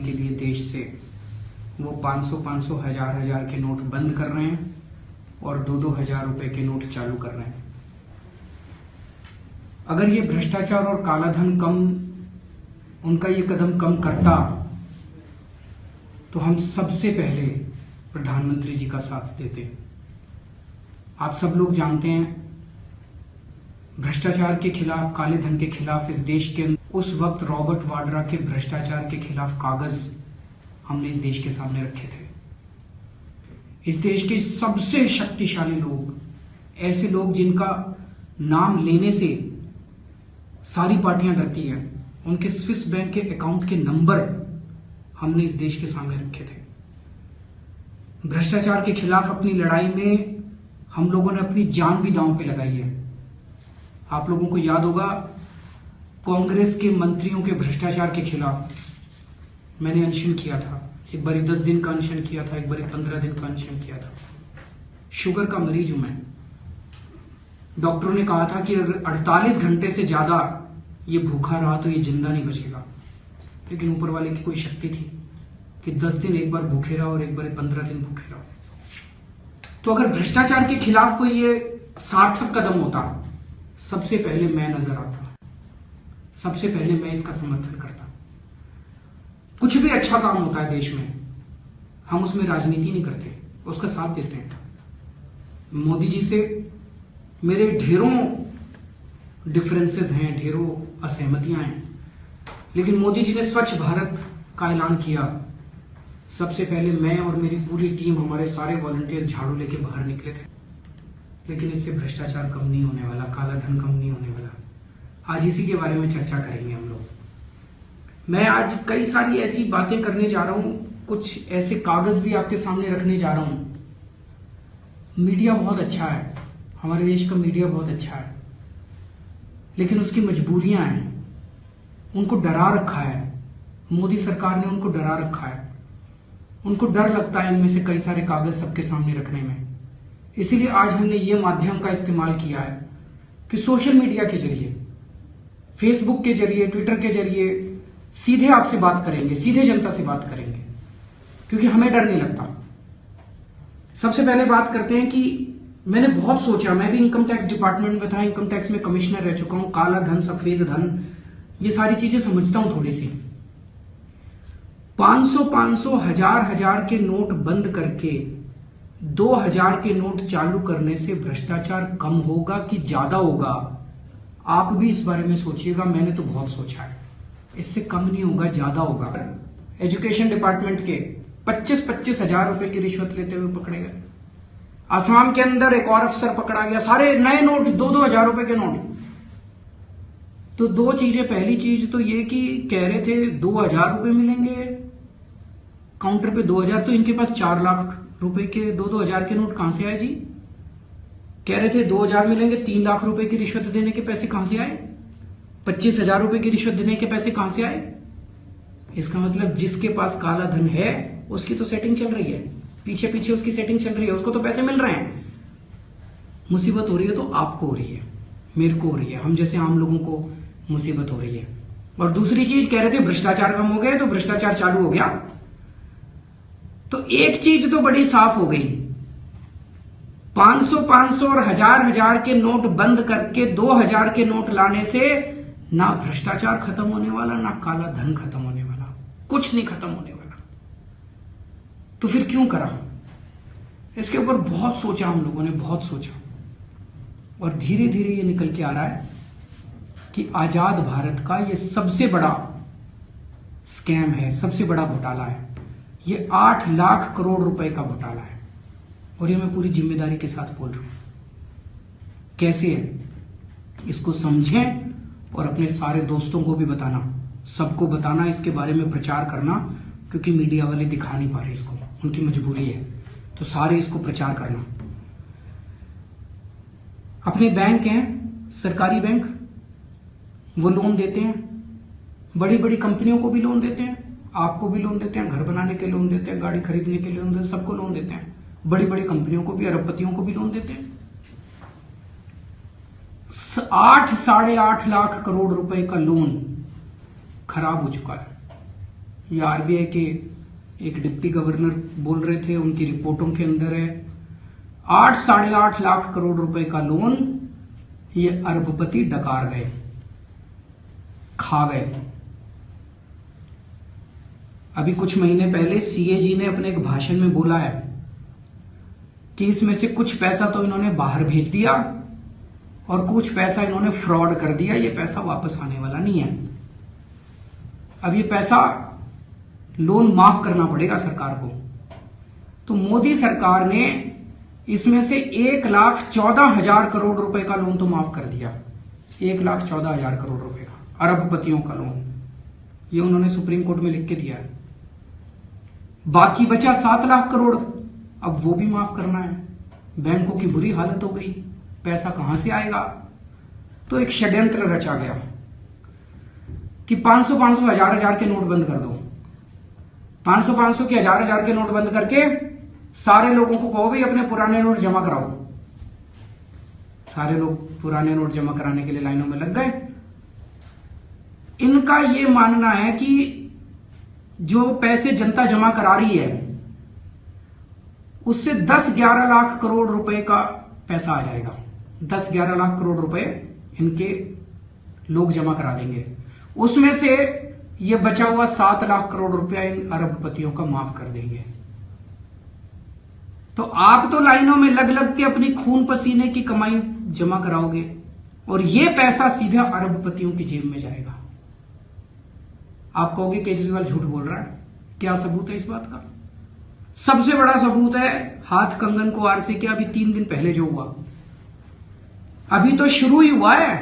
के लिए देश से वो 500-500, हजार के नोट बंद कर रहे हैं और 2-2 हजार रुपए के नोट चालू कर रहे हैं। अगर ये भ्रष्टाचार और कालाधन उनका ये कदम कम करता तो हम सबसे पहले प्रधानमंत्री जी का साथ देते। आप सब लोग जानते हैं भ्रष्टाचार के खिलाफ, काले धन के खिलाफ इस देश के उस वक्त रॉबर्ट वाड्रा के भ्रष्टाचार के खिलाफ कागज हमने इस देश के सामने रखे थे। इस देश के सबसे शक्तिशाली लोग, ऐसे लोग जिनका नाम लेने से सारी पार्टियां डरती हैं, उनके स्विस बैंक के अकाउंट के नंबर हमने इस देश के सामने रखे थे। भ्रष्टाचार के खिलाफ अपनी लड़ाई में हम लोगों ने अपनी जान भी दांव पे लगाई है। आप लोगों को याद होगा कांग्रेस के मंत्रियों के भ्रष्टाचार के खिलाफ मैंने अनशन किया था। एक बारी 10 दिन का अनशन किया था, एक बारी 15 दिन का अनशन किया था। शुगर का मरीज हूं मैं। डॉक्टरों ने कहा था कि अगर 48 घंटे से ज्यादा ये भूखा रहा तो ये जिंदा नहीं बचेगा, लेकिन ऊपर वाले की कोई शक्ति थी कि 10 दिन एक बार भूखे रहा और एक बार 15 दिन भूखे रहा। तो अगर भ्रष्टाचार के खिलाफ कोई ये सार्थक कदम होता, सबसे पहले मैं नजर आता, सबसे पहले मैं इसका समर्थन करता। कुछ भी अच्छा काम होता है देश में, हम उसमें राजनीति नहीं करते, उसका साथ देते हैं। मोदी जी से मेरे ढेरों डिफरेंसेस हैं, ढेरों असहमतियां हैं, लेकिन मोदी जी ने स्वच्छ भारत का ऐलान किया, सबसे पहले मैं और मेरी पूरी टीम, हमारे सारे वॉलंटियर्स झाड़ू लेके बाहर निकले थे। लेकिन इससे भ्रष्टाचार कम नहीं होने वाला, काला धन कम नहीं होने वाला। आज इसी के बारे में चर्चा करेंगे हम लोग। मैं आज कई सारी ऐसी बातें करने जा रहा हूं, कुछ ऐसे कागज भी आपके सामने रखने जा रहा हूं। मीडिया बहुत अच्छा है, हमारे देश का मीडिया बहुत अच्छा है, लेकिन उसकी मजबूरियां हैं। उनको डरा रखा है, मोदी सरकार ने उनको डरा रखा है। उनको डर लगता है इनमें से कई सारे कागज सबके सामने रखने में। इसीलिए आज हमने ये माध्यम का इस्तेमाल किया है कि सोशल मीडिया के जरिए, फेसबुक के जरिए, ट्विटर के जरिए सीधे आपसे बात करेंगे, सीधे जनता से बात करेंगे, क्योंकि हमें डर नहीं लगता। सबसे पहले बात करते हैं कि मैंने बहुत सोचा, मैं भी इनकम टैक्स डिपार्टमेंट में था, इनकम टैक्स में कमिश्नर रह चुका हूं, काला धन, सफेद धन, ये सारी चीजें समझता हूं थोड़ी सी। 500-500, हजार के नोट बंद करके 2000 के नोट चालू करने से भ्रष्टाचार कम होगा कि ज्यादा होगा? आप भी इस बारे में सोचिएगा। मैंने तो बहुत सोचा है, इससे कम नहीं होगा, ज्यादा होगा। एजुकेशन डिपार्टमेंट के 25-25 हजार रुपए की रिश्वत लेते हुए पकड़े गए। असम के अंदर एक और अफसर पकड़ा गया, सारे नए नोट, 2-2 हजार रुपए के नोट। तो दो चीजें, पहली चीज तो ये कि कह रहे थे 2000 रुपए मिलेंगे काउंटर पे 2000, तो इनके पास 4 लाख रुपए के 2-2 हजार के नोट कहां से आए जी? कह रहे थे 2000 मिलेंगे, 3 लाख रुपए की रिश्वत देने के पैसे कहां से आए? 25,000 रुपए की रिश्वत देने के पैसे कहां से आए? इसका मतलब जिसके पास काला धन है उसकी तो सेटिंग चल रही है, पीछे पीछे उसकी सेटिंग चल रही है, उसको तो पैसे मिल रहे हैं। मुसीबत हो रही है तो आपको हो रही है, मेरे को हो रही है, हम जैसे आम लोगों को मुसीबत हो रही है। और दूसरी चीज कह रहे थे भ्रष्टाचार कम हो गया, तो भ्रष्टाचार चालू हो गया। तो एक चीज तो बड़ी साफ हो गई, 500-500 और हजार के नोट बंद करके 2000 के नोट लाने से ना भ्रष्टाचार खत्म होने वाला, ना काला धन खत्म होने वाला, कुछ नहीं खत्म होने वाला। तो फिर क्यों करा? इसके ऊपर बहुत सोचा हम लोगों ने, बहुत सोचा, और धीरे धीरे ये निकल के आ रहा है कि आजाद भारत का ये सबसे बड़ा स्कैम है, सबसे बड़ा घोटाला है। ये 8 लाख करोड़ रुपए का घोटाला है, और ये मैं पूरी जिम्मेदारी के साथ बोल रहा हूं। कैसे है इसको समझें और अपने सारे दोस्तों को भी बताना, सबको बताना, इसके बारे में प्रचार करना, क्योंकि मीडिया वाले दिखा नहीं पा रहे इसको, उनकी मजबूरी है, तो सारे इसको प्रचार करना। अपने बैंक हैं, सरकारी बैंक, वो लोन देते हैं, बड़ी बड़ी कंपनियों को भी लोन देते हैं, आपको भी लोन देते हैं, घर बनाने के लोन देते हैं, गाड़ी खरीदने के लोन देते हैं, सबको लोन देते हैं। बड़ी बड़ी कंपनियों को भी, अरबपतियों को भी लोन देते हैं। 8-8.5 लाख करोड़ रुपए का लोन खराब हो चुका है। ये आरबीआई के एक डिप्टी गवर्नर बोल रहे थे, उनकी रिपोर्टों के अंदर है 8-8.5 लाख करोड़ रुपए का लोन ये अरबपति डकार गए, खा गए। अभी कुछ महीने पहले सीएजी ने अपने एक भाषण में बोला है कि इसमें से कुछ पैसा तो इन्होंने बाहर भेज दिया और कुछ पैसा इन्होंने फ्रॉड कर दिया, ये पैसा वापस आने वाला नहीं है। अब ये पैसा लोन माफ करना पड़ेगा सरकार को। तो मोदी सरकार ने इसमें से 1,14,000 करोड़ रुपए का लोन तो माफ कर दिया, 1,14,000 करोड़ रुपए का अरबपतियों का लोन, ये उन्होंने सुप्रीम कोर्ट में लिख के दिया है। बाकी बचा 7 लाख करोड़, अब वो भी माफ करना है। बैंकों की बुरी हालत हो गई, पैसा कहां से आएगा? तो एक षड्यंत्र रचा गया कि 500-500, 1000-1000 के नोट बंद कर दो, 500-500 के 1000-1000 के नोट बंद करके सारे लोगों को कहो भाई अपने पुराने नोट जमा कराओ। सारे लोग पुराने नोट जमा कराने के लिए लाइनों में लग गए। इनका यह मानना है कि जो पैसे जनता जमा करा रही है उससे 10-11 लाख करोड़ रुपए का पैसा आ जाएगा। 10-11 लाख करोड़ रुपए इनके लोग जमा करा देंगे, उसमें से ये बचा हुआ 7 लाख करोड़ रुपया इन अरबपतियों का माफ कर देंगे। तो आप तो लाइनों में लग लग के अपनी खून पसीने की कमाई जमा कराओगे और ये पैसा सीधा अरबपतियों की जेब में जाएगा। आप कहोगे केजरीवाल झूठ बोल रहा है, क्या सबूत है इस बात का? सबसे बड़ा सबूत है हाथ कंगन को आर से, क्या अभी 3 दिन पहले जो हुआ, अभी तो शुरू ही हुआ है,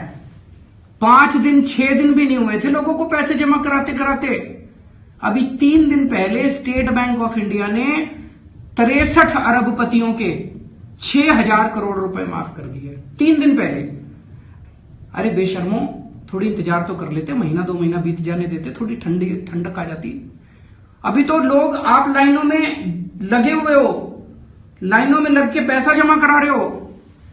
5 दिन 6 दिन भी नहीं हुए थे लोगों को पैसे जमा कराते कराते। अभी 3 दिन पहले स्टेट बैंक ऑफ इंडिया ने 63 अरबपतियों के 6,000 करोड़ रुपए माफ कर दिए 3 दिन पहले। अरे बेशर्मो, थोड़ी इंतजार तो कर लेते, महीना 2 महीना बीत जाने देते, थोड़ी ठंडक आ जाती। अभी तो लोग, आप लाइनों में लगे हुए हो, लाइनों में लग के पैसा जमा करा रहे हो,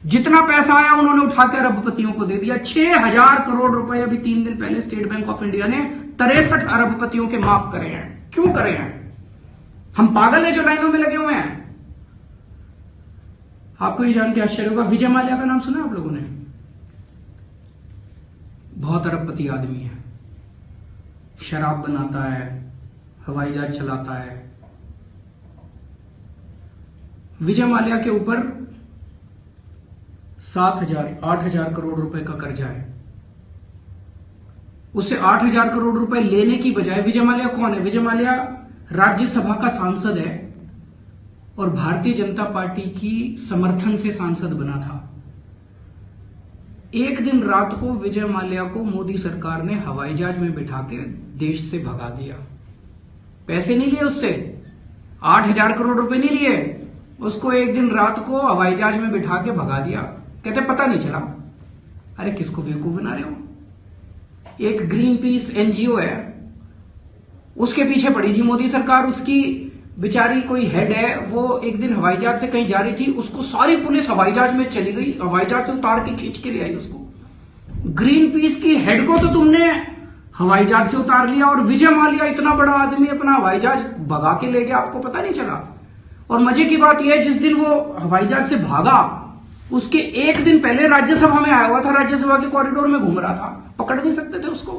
जितना पैसा आया उन्होंने उठाकर अरबपतियों को दे दिया। 6,000 करोड़ रुपए अभी 3 दिन पहले स्टेट बैंक ऑफ इंडिया ने 63 अरबपतियों के माफ करे हैं। क्यों करे हैं? हम पागल हैं जो लाइनों में लगे हुए हैं? आपको ये जान के आश्चर्य होगा, विजय माल्या का नाम सुना आप लोगों ने? बहुत अरबपति आदमी है, शराब बनाता है, हवाई जहाज चलाता है। विजय माल्या के ऊपर 8,000 करोड़ रुपए का कर्जा है। उससे 8,000 करोड़ रुपए लेने की बजाय, विजय माल्या कौन है? विजय माल्या राज्यसभा का सांसद है और भारतीय जनता पार्टी की समर्थन से सांसद बना था। एक दिन रात को विजय माल्या को मोदी सरकार ने हवाई जहाज में बिठा के देश से भगा दिया। पैसे नहीं लिए उससे, 8,000 करोड़ रुपए नहीं लिए, उसको एक दिन रात को हवाई जहाज में बिठा के भगा दिया। कहते पता नहीं चला। अरे किसको बेवकूफ बना रहे हो? एक ग्रीन पीस एनजीओ है, उसके पीछे पड़ी थी मोदी सरकार। उसकी बेचारी कोई हेड है, वो एक दिन हवाई जहाज से कहीं जा रही थी, उसको सारी पुलिस हवाई जहाज में चली गई, हवाई जहाज से उतार के खींच के ले आई उसको। ग्रीन पीस की हेड को तो तुमने हवाई जहाज से उतार लिया, और विजय माल्या इतना बड़ा आदमी अपना हवाई जहाज भगा के ले गया, आपको पता नहीं चला। और मजे की बात यह है, जिस दिन वो हवाई जहाज से भागा उसके एक दिन पहले राज्यसभा में आया हुआ था, राज्यसभा के कॉरिडोर में घूम रहा था, पकड़ नहीं सकते थे उसको,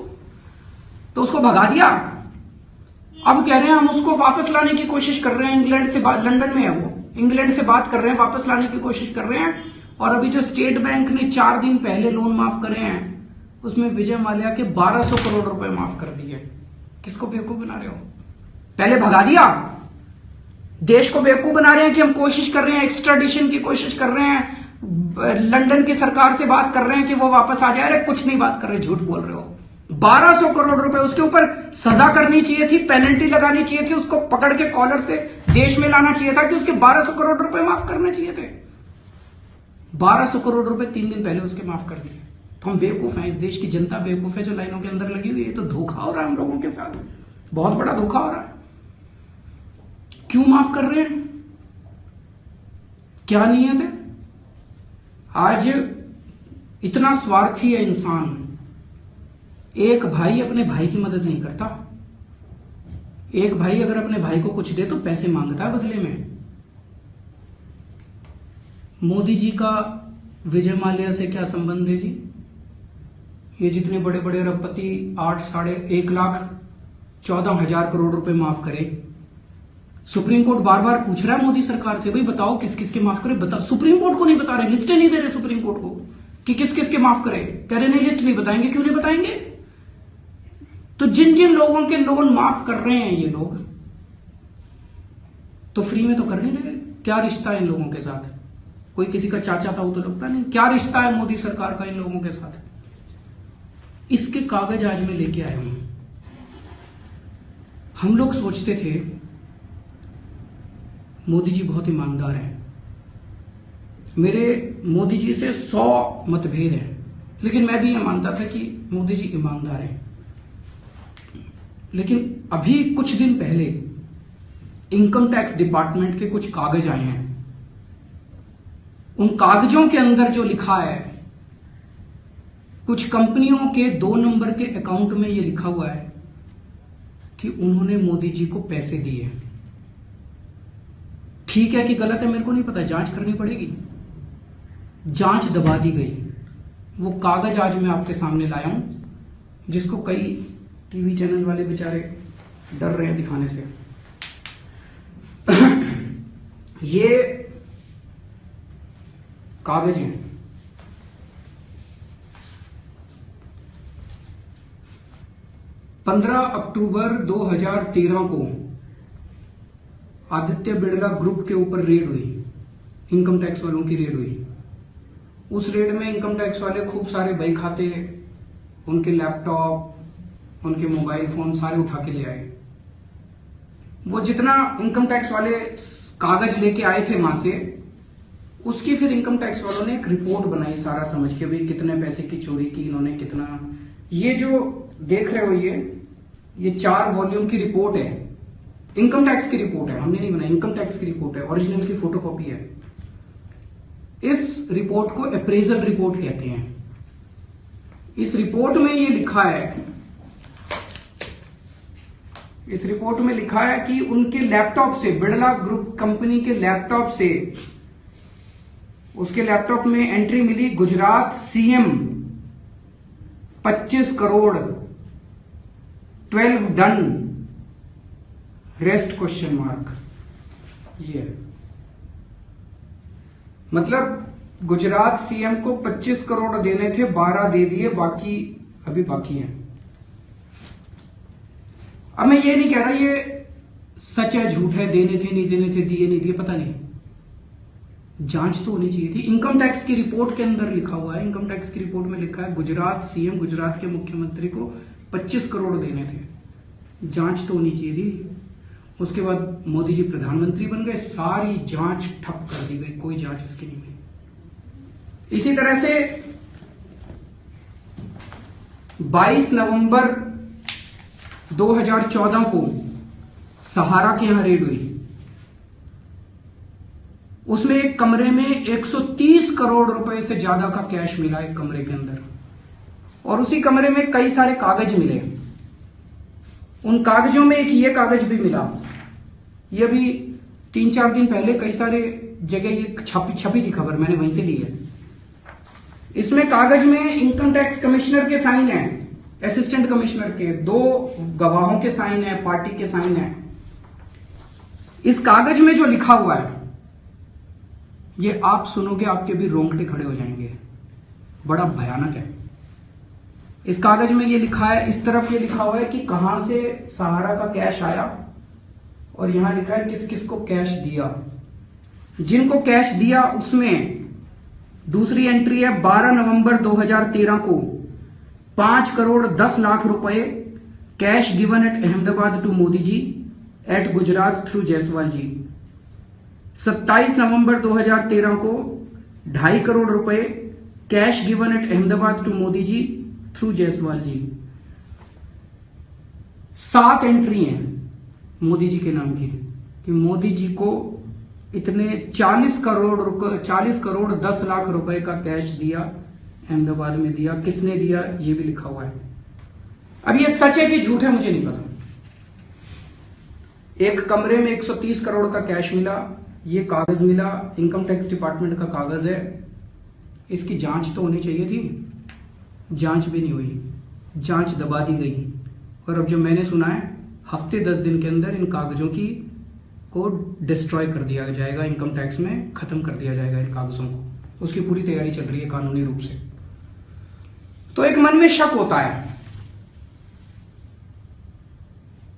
तो उसको भगा दिया। अब कह रहे हैं हम उसको वापस लाने की कोशिश कर रहे हैं, इंग्लैंड से, लंदन में है वो, इंग्लैंड से बात कर रहे हैं, वापस लाने की कोशिश कर रहे हैं। और अभी जो स्टेट बैंक ने 4 दिन पहले लोन माफ करे हैं, उसमें विजय माल्या के 1200 करोड़ रुपए माफ कर दिए। किसको बेवकूफ बना रहे हो? पहले भगा दिया, देश को बेवकूफ बना रहे हैं कि हम कोशिश कर रहे हैं, एक्स्ट्राडिशन की कोशिश कर रहे हैं, लंदन की सरकार से बात कर रहे हैं कि वो वापस आ जाए। अरे कुछ नहीं बात कर रहे, झूठ बोल रहे हो। 1200 करोड़ रुपए, उसके ऊपर सजा करनी चाहिए थी, पेनल्टी लगानी चाहिए थी, उसको पकड़ के कॉलर से देश में लाना चाहिए था कि उसके 1200 करोड़ रुपए माफ करने चाहिए थे। 1200 करोड़ रुपए 3 दिन पहले उसके माफ कर दिए। तो हम बेवकूफ हैं, इस देश की जनता बेवकूफ है जो लाइनों के अंदर लगी हुई है। तो धोखा हो रहा है हम लोगों के साथ, बहुत बड़ा धोखा हो रहा है। क्यों माफ कर रहे हैं? क्या नियत है? आज इतना स्वार्थी है इंसान, एक भाई अपने भाई की मदद नहीं करता, एक भाई अगर अपने भाई को कुछ दे तो पैसे मांगता है बदले में। मोदी जी का विजय माल्या से क्या संबंध है जी? ये जितने बड़े बड़े अरबपति 8,14,00,000 करोड़ रुपए माफ करे। सुप्रीम कोर्ट बार बार पूछ रहा है मोदी सरकार से, भाई बताओ किस किस के माफ करे, बताओ। सुप्रीम कोर्ट को नहीं बता रहे, लिस्टें नहीं दे रहे सुप्रीम कोर्ट को कि किस किस के माफ करे। कह रहे नहीं, लिस्ट नहीं बताएंगे। क्यों नहीं बताएंगे? तो जिन जिन लोगों के लोन माफ कर रहे हैं ये लोग, तो फ्री में तो कर नहीं रहे। क्या रिश्ता है इन लोगों के साथ? कोई किसी का चाचा था वो तो लगता नहीं। क्या रिश्ता है मोदी सरकार का इन लोगों के साथ? इसके कागज आज मैं लेके आया हूं। हम लोग सोचते थे मोदी जी बहुत ईमानदार हैं, मेरे मोदी जी से 100 मतभेद हैं, लेकिन मैं भी ये मानता था कि मोदी जी ईमानदार हैं। लेकिन अभी कुछ दिन पहले इनकम टैक्स डिपार्टमेंट के कुछ कागज आए हैं। उन कागजों के अंदर जो लिखा है, कुछ कंपनियों के 2 नंबर के अकाउंट में यह लिखा हुआ है कि उन्होंने मोदी जी को पैसे दिए। ठीक है कि गलत है मेरे को नहीं पता, जांच करनी पड़ेगी। जांच दबा दी गई। वो कागज आज मैं आपके सामने लाया हूं, जिसको कई टीवी चैनल वाले बेचारे डर रहे हैं दिखाने से। ये कागज हैं। अक्टूबर 2013 को आदित्य बिड़ला ग्रुप के ऊपर रेड हुई, इनकम टैक्स वालों की रेड हुई। उस रेड में इनकम टैक्स वाले खूब सारे बही खाते, उनके लैपटॉप, उनके मोबाइल फोन सारे उठा के ले आए। वो जितना इनकम टैक्स वाले कागज लेके आए थे वहां से, उसकी फिर इनकम टैक्स वालों ने एक रिपोर्ट बनाई सारा समझ के, भाई कितने पैसे की चोरी की इन्होंने, कितना। ये जो देख रहे हो ये 4 वॉल्यूम की रिपोर्ट है, इनकम टैक्स की रिपोर्ट है, हमने नहीं बनाई, इनकम टैक्स की रिपोर्ट है, ओरिजिनल की फोटोकॉपी है। इस रिपोर्ट को अप्रेजल रिपोर्ट कहते हैं। इस रिपोर्ट में ये लिखा है, इस रिपोर्ट में लिखा है कि उनके लैपटॉप से, बिड़ला ग्रुप कंपनी के लैपटॉप से, उसके लैपटॉप में एंट्री मिली Gujarat CM 25 crore 12 done rest question mark. ये मतलब गुजरात सीएम को 25 करोड़ देने थे, 12 दे दिए, बाकी अभी बाकी हैं। अब मैं ये नहीं कह रहा ये सच है झूठ है, देने थे नहीं देने थे, दिए नहीं दिए, पता नहीं। जांच तो होनी चाहिए थी। इनकम टैक्स की रिपोर्ट के अंदर लिखा हुआ है, इनकम टैक्स की रिपोर्ट में लिखा है गुजरात सीएम, गुजरात के मुख्यमंत्री को 25 करोड़ देने थे। जांच तो होनी चाहिए थी। उसके बाद मोदी जी प्रधानमंत्री बन गए, सारी जांच ठप कर दी गई, कोई जांच इसकी नहीं हुई। इसी तरह से 22 नवंबर 2014 को सहारा के यहां रेड हुई। उसमें एक कमरे में 130 करोड़ रुपए से ज्यादा का कैश मिला एक कमरे के अंदर, और उसी कमरे में कई सारे कागज मिले। उन कागजों में एक ये कागज भी मिला। ये भी 3-4 दिन पहले कई सारे जगह ये छपी थी खबर, मैंने वहीं से ली है। इसमें कागज में इनकम टैक्स कमिश्नर के साइन है, असिस्टेंट कमिश्नर के, 2 गवाहों के साइन है, पार्टी के साइन है। इस कागज में जो लिखा हुआ है, ये आप सुनोगे आपके भी रोंगटे खड़े हो जाएंगे, बड़ा भयानक है। इस कागज में ये लिखा है, इस तरफ ये लिखा हुआ है कि कहां से सहारा का कैश आया, और यहां लिखा है किस किस को कैश दिया। जिनको कैश दिया उसमें दूसरी एंट्री है 12 नवंबर 2013 को 5 करोड़ 10 लाख रुपए cash given at Ahmedabad to Modi ji at Gujarat through Jaiswal ji. 27 नवंबर 2013 को 2.5 करोड़ रुपए cash given at Ahmedabad to Modi ji through Jaiswal ji. 7 entry हैं मोदी जी के नाम की कि मोदी जी को इतने 40 करोड़ 10 लाख रुपए का कैश दिया, अहमदाबाद में दिया। किसने दिया ये भी लिखा हुआ है। अब ये सच है कि झूठ है मुझे नहीं पता, एक कमरे में 130 करोड़ का कैश मिला, ये कागज मिला, इनकम टैक्स डिपार्टमेंट का कागज है। इसकी जांच तो होनी चाहिए थी, जांच भी नहीं हुई, जांच दबा दी गई। और अब जो मैंने सुना है हफ्ते 10 दिन के अंदर इन कागजों की को डिस्ट्रॉय कर दिया जाएगा, इनकम टैक्स में खत्म कर दिया जाएगा इन कागजों को। उसकी पूरी तैयारी चल रही है कानूनी रूप से। तो एक मन में शक होता है।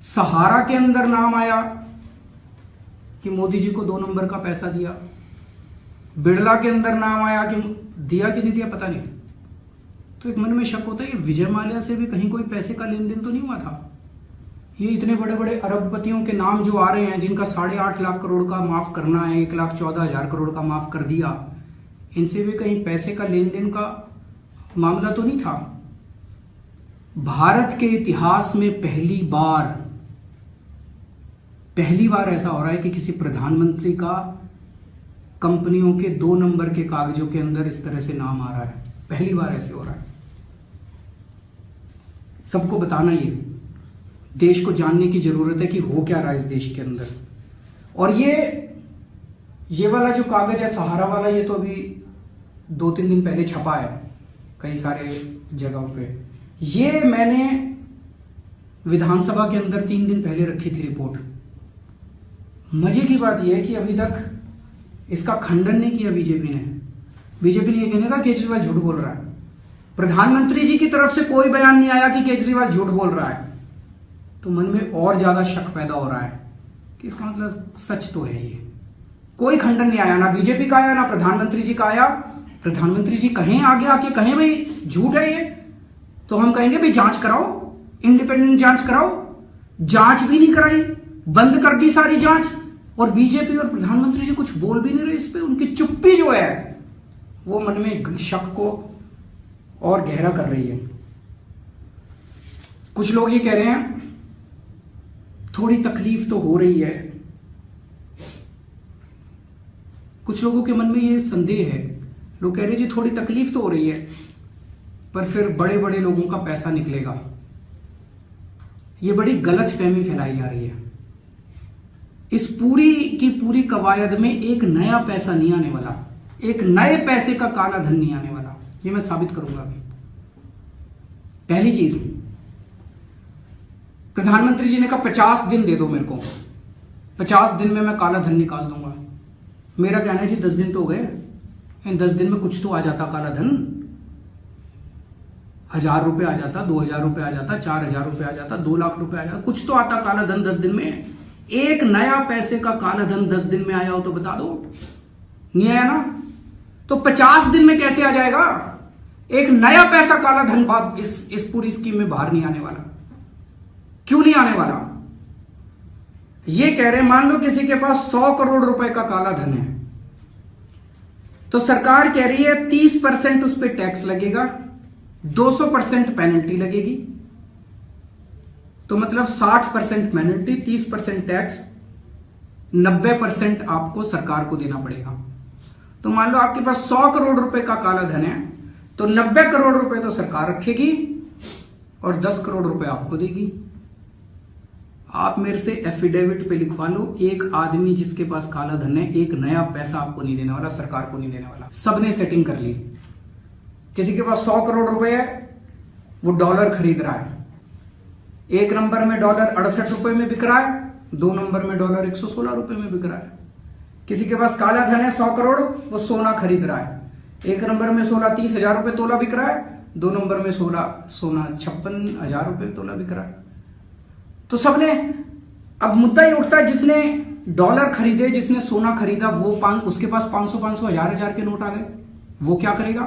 सहारा के अंदर नाम आया कि मोदी जी को 2 नंबर का पैसा दिया, बिड़ला के अंदर नाम आया कि दिया कि नहीं दिया पता नहीं। तो एक मन में शक होता है ये विजय माल्या से भी कहीं कोई पैसे का लेन देन तो नहीं हुआ था। ये इतने बड़े बड़े अरबपतियों के नाम जो आ रहे हैं, जिनका 8.5 लाख करोड़ का माफ करना है, 1,14,000 करोड़ का माफ कर दिया, इनसे भी कहीं पैसे का लेन देन का मामला तो नहीं था। भारत के इतिहास में पहली बार ऐसा हो रहा है कि किसी प्रधानमंत्री का कंपनियों के 2 नंबर के कागजों के अंदर इस तरह से नाम आ रहा है। पहली बार ऐसे हो रहा है। सबको बताना, ये देश को जानने की जरूरत है कि हो क्या रहा है इस देश के अंदर। और ये वाला जो कागज है सहारा वाला, ये तो अभी 2-3 दिन पहले छपा है कई सारे जगहों पे। ये मैंने विधानसभा के अंदर 3 दिन पहले रखी थी रिपोर्ट। मजे की बात यह है कि अभी तक इसका खंडन नहीं किया बीजेपी ने। बीजेपी ने यह कहने का केजरीवाल झूठ बोल रहा है। प्रधानमंत्री जी की तरफ से कोई बयान नहीं आया कि केजरीवाल झूठ बोल रहा है। तो मन में और ज्यादा शक पैदा हो रहा है कि इसका मतलब सच तो है ये। कोई खंडन नहीं आया, ना बीजेपी का आया, ना प्रधानमंत्री जी का आया। प्रधानमंत्री जी कहें आगे आके कहें भाई झूठ है ये, तो हम कहेंगे भाई जांच कराओ, इंडिपेंडेंट जांच कराओ। जांच भी नहीं कराई, बंद कर दी सारी जांच। और बीजेपी और प्रधानमंत्री जी कुछ बोल भी नहीं रहे इस पे। उनकी चुप्पी जो है वो मन में शक को और गहरा कर रही है। कुछ लोग ये कह रहे हैं थोड़ी तकलीफ तो हो रही है। कुछ लोगों के मन में ये संदेह है, लोग कह रहे हैं जी थोड़ी तकलीफ तो हो रही है, पर फिर बड़े बड़े लोगों का पैसा निकलेगा। ये बड़ी गलत फहमी फैलाई जा रही है। इस पूरी की पूरी कवायद में एक नया पैसा नहीं आने वाला, एक नए पैसे का काला धन नहीं आने वाला। ये मैं साबित करूंगा अभी। पहली चीज, प्रधानमंत्री जी ने कहा 50 दिन दे दो मेरे को, 50 दिन में मैं काला धन निकाल दूंगा। मेरा कहना है जी 10 दिन तो हो गए, इन 10 दिन में कुछ तो आ जाता काला धन। 1,000 रुपए आ जाता, 2,000 रुपए आ जाता, 4,000 रुपए आ जाता, 2 लाख रुपए आ जाता, कुछ तो आता काला धन 10 दिन में। एक नया पैसे का काला धन 10 दिन में आया हो तो बता दो। नहीं आया ना, तो 50 दिन में कैसे आ जाएगा? एक नया पैसा काला धन इस पूरी स्कीम में बाहर नहीं आने वाला। क्यों नहीं आने वाला? ये कह रहे, मान लो किसी के पास 100 करोड़ रुपए का काला धन है, तो सरकार कह रही है 30% उस पर टैक्स लगेगा, 200% पेनल्टी लगेगी। तो मतलब 60% पेनल्टी, 30% टैक्स, 90% आपको सरकार को देना पड़ेगा। तो मान लो आपके पास 100 करोड़ रुपए का काला धन है, तो 90 करोड़ रुपए तो सरकार रखेगी और 10 करोड़ रुपए आपको देगी। आप मेरे से एफिडेविट पे लिखवा लो, एक आदमी जिसके पास काला धन है एक नया पैसा आपको नहीं देने वाला, सरकार को नहीं देने वाला। सबने सेटिंग कर ली। किसी के पास 100 करोड़ रुपए है, वो डॉलर खरीद रहा है। 1 नंबर में डॉलर 68 रुपए में बिक रहा है, 2 नंबर में डॉलर 116 रुपए में बिक रहा है। किसी के पास काला धन है 100 करोड़, वो सोना खरीद रहा है। 1 नंबर में 30,000 रुपए तोला बिक रहा है, 2 नंबर में सोना 56,000 रुपए तोला बिक रहा है। तो सबने, अब मुद्दा ये उठता है, जिसने डॉलर खरीदे, जिसने सोना खरीदा, वो उसके पास 500, 500, 1000 के नोट आ गए, वो क्या करेगा?